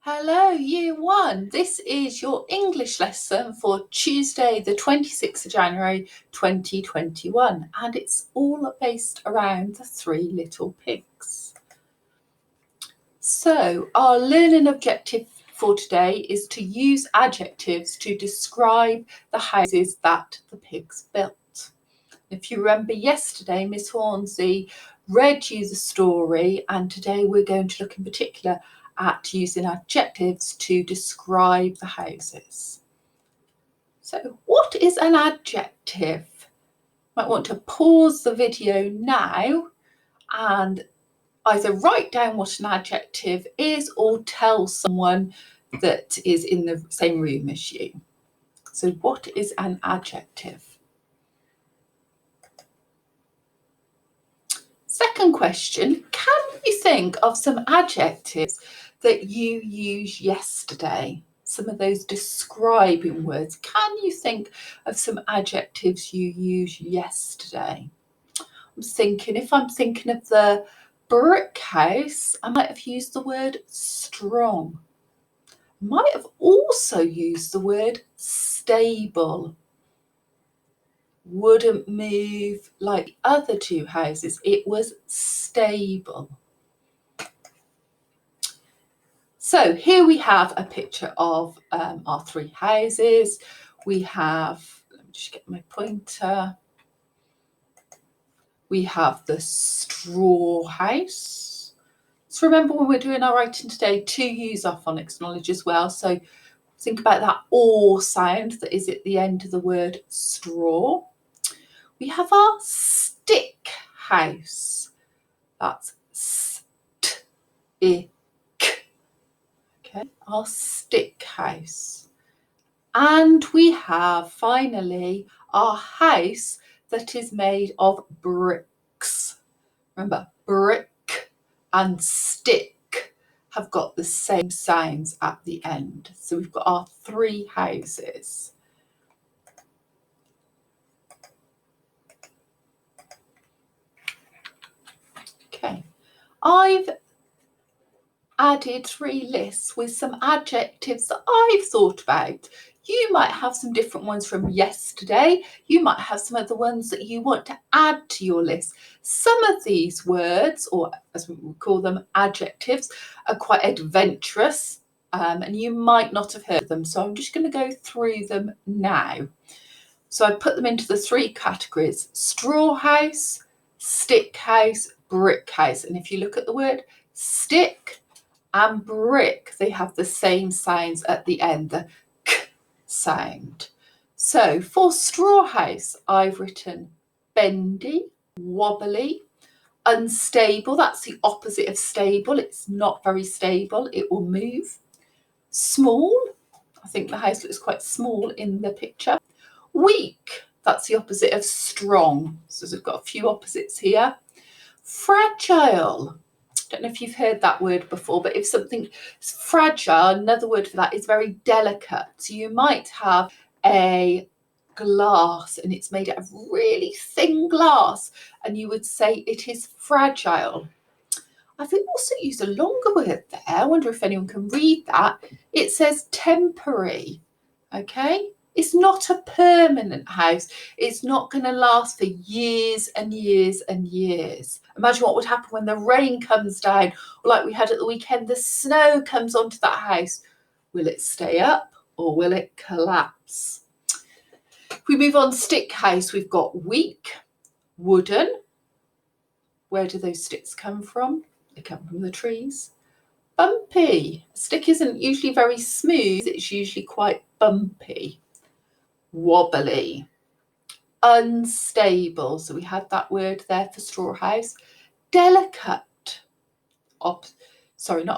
Hello, Year 1. This is your English lesson for Tuesday, the 26th of January 2021, and it's all based around the three little pigs. So, our learning objective for today is to use adjectives to describe the houses that the pigs built. If you remember yesterday, Miss Hornsey read you the story, and today we're going to look in particular at using adjectives to describe the houses. So, what is an adjective? You might want to pause the video now and either write down what an adjective is or tell someone that is in the same room as you. So, what is an adjective? Second question, can you think of some adjectives that you used yesterday? Some of those describing words. Can you think of some adjectives you used yesterday? If I'm thinking of the brick house, I might have used the word strong. I might have also used the word stable. Wouldn't move like the other two houses. It was stable. So here we have a picture of our three houses. We have, let me just get my pointer. We have the straw house. So remember, when we're doing our writing today, to use our phonics knowledge as well. So think about that or sound that is at the end of the word straw. We have our stick house. That's st-ick. Okay, our stick house. And we have finally our house that is made of bricks. Remember, brick and stick have got the same sounds at the end. So we've got our three houses. Okay, I've added three lists with some adjectives that I've thought about. You might have some different ones from yesterday. You might have some other ones that you want to add to your list. Some of these words, or as we would call them, adjectives, are quite adventurous, and you might not have heard of them. So I'm just going to go through them now. So I put them into the three categories: straw house, stick house, brick house. And if you look at the word stick and brick, they have the same sounds at the end, the k sound. So for straw house, I've written bendy, wobbly, unstable. That's the opposite of stable. It's not very stable. It will move. Small. I think the house looks quite small in the picture. Weak. That's the opposite of strong. So we've got a few opposites here. Fragile. Don't know if you've heard that word before, but if something is fragile, another word for that is very delicate. So you might have a glass and it's made out of really thin glass, and you would say it is fragile. I've also used a longer word there. I wonder if anyone can read that. It says temporary. Okay. It's not a permanent house. It's not going to last for years and years and years. Imagine what would happen when the rain comes down, or like we had at the weekend, the snow comes onto that house. Will it stay up or will it collapse? If we move on, stick house, we've got weak, wooden. Where do those sticks come from? They come from the trees. Bumpy. A stick isn't usually very smooth. It's usually quite bumpy. Wobbly, unstable. So we had that word there for straw house. Delicate. Not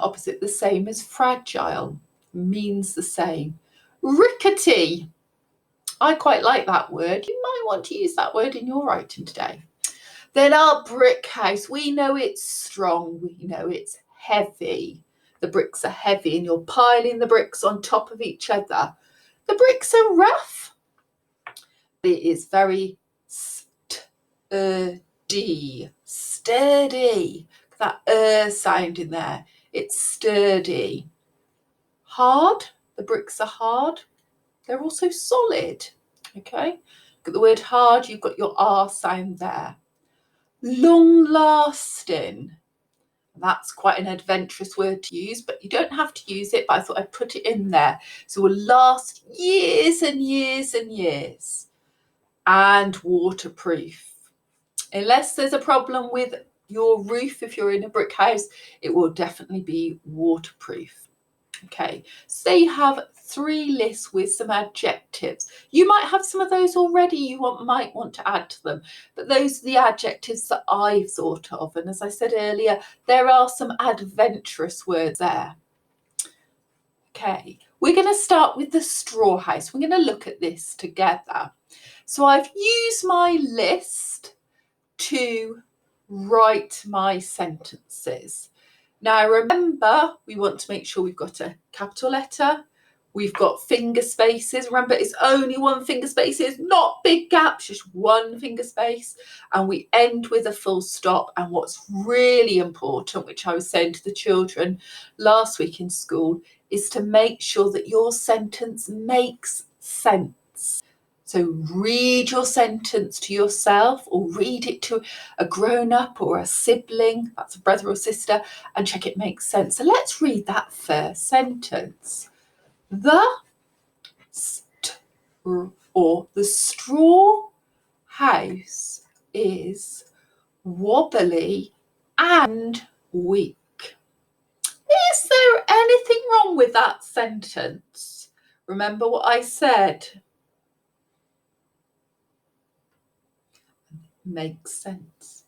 opposite, the same as fragile. Means the same. Rickety. I quite like that word. You might want to use that word in your writing today. Then our brick house. We know it's strong. We know it's heavy. The bricks are heavy and you're piling the bricks on top of each other. The bricks are rough. It is very sturdy. Sturdy. That sound in there. It's sturdy. Hard, the bricks are hard. They're also solid. Okay, got the word hard, you've got your R sound there. Long lasting. That's quite an adventurous word to use, but you don't have to use it, but I thought I'd put it in there. So it will last years and years and years. And waterproof. Unless there's a problem with your roof, if you're in a brick house, it will definitely be waterproof. Okay, so there you have 3 lists with some adjectives. You might have some of those already you might want to add to them, but those are the adjectives that I've thought of. And as I said earlier, there are some adventurous words there. Okay, we're going to start with the straw house. We're going to look at this together. So I've used my list to write my sentences. Now remember, we want to make sure we've got a capital letter, we've got finger spaces. Remember, it's only 1 finger spaces, not big gaps, just 1 finger space. And we end with a full stop. And what's really important, which I was saying to the children last week in school, is to make sure that your sentence makes sense. So read your sentence to yourself or read it to a grown-up or a sibling, that's a brother or sister, and check it makes sense. So let's read that first sentence. The straw house is wobbly and weak. Is there anything wrong with that sentence? Remember what I said? Makes sense.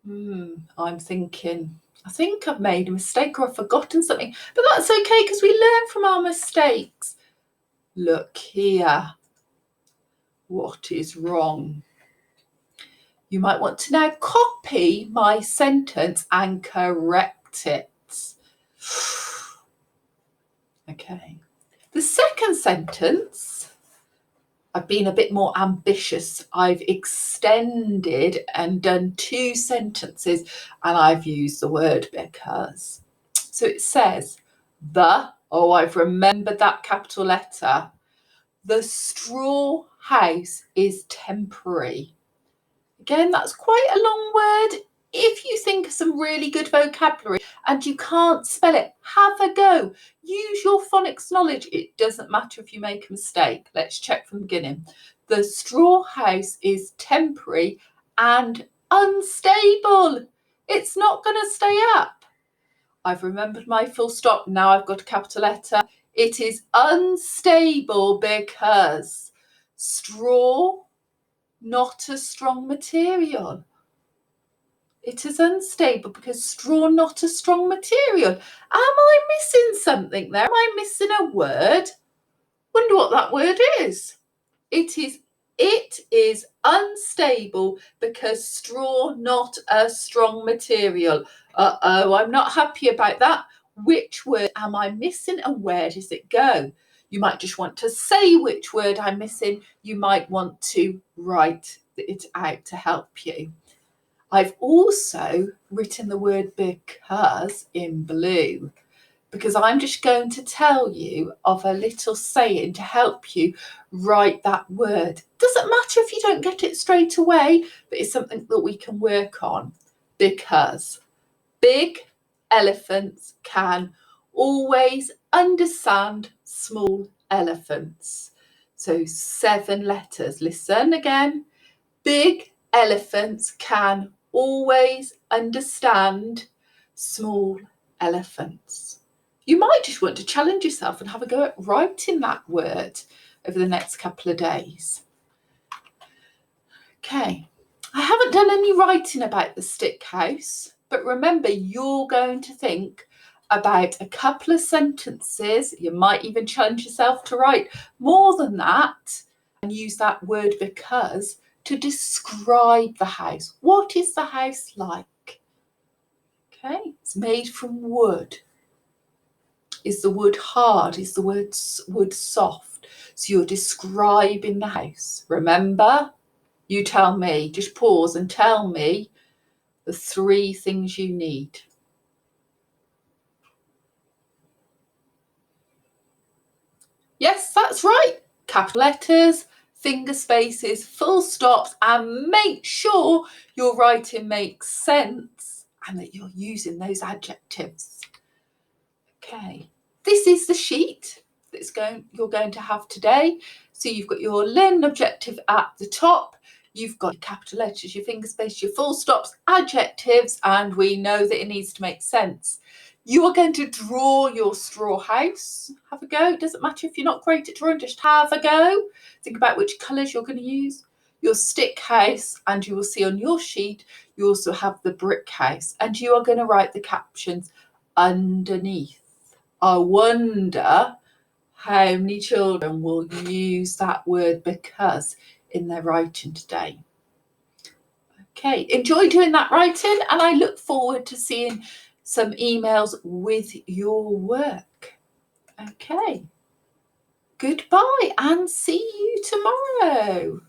I'm thinking, I think I've made a mistake or I've forgotten something, but that's okay because we learn from our mistakes. Look here. What is wrong? You might want to now copy my sentence and correct it. Okay. The second sentence, I've been a bit more ambitious. I've extended and done 2 sentences and I've used the word because. So it says, I've remembered that capital letter. The straw house is temporary. Again, that's quite a long word. If you think of some really good vocabulary and you can't spell it, have a go. Use your phonics knowledge. It doesn't matter if you make a mistake. Let's check from the beginning. The straw house is temporary and unstable. It's not going to stay up. I've remembered my full stop. Now I've got a capital letter. It is unstable because straw, not a strong material. It is unstable because straw, not a strong material. Am I missing something there? Am I missing a word? Wonder what that word is. It is unstable because straw, not a strong material. I'm not happy about that. Which word am I missing and where does it go? You might just want to say which word I'm missing. You might want to write it out to help you. I've also written the word because in blue because I'm just going to tell you of a little saying to help you write that word. Doesn't matter if you don't get it straight away, but it's something that we can work on. Because big elephants can always understand small elephants. So 7 letters. Listen again. Big elephants can always understand small elephants. You might just want to challenge yourself and have a go at writing that word over the next couple of days. Okay, I haven't done any writing about the stick house, but remember you're going to think about a couple of sentences. You might even challenge yourself to write more than that and use that word because to describe the house. What is the house like? Okay, it's made from wood. Is the wood hard? Is the wood soft? So you're describing the house. Remember, you tell me, just pause and tell me the 3 things you need. That's right, capital letters, finger spaces, full stops, and make sure your writing makes sense and that you're using those adjectives. Okay, this is the sheet you're going to have today. So you've got your learning objective at the top, you've got your capital letters, your finger space, your full stops, adjectives, and we know that it needs to make sense. You are going to draw your straw house. Have a go. It doesn't matter if you're not great at drawing, just have a go. Think about which colours you're going to use. Your stick house, and you will see on your sheet you also have the brick house, and you are going to write the captions underneath. I wonder how many children will use that word because in their writing today. Okay, enjoy doing that writing, and I look forward to seeing some emails with your work. Okay, goodbye and see you tomorrow.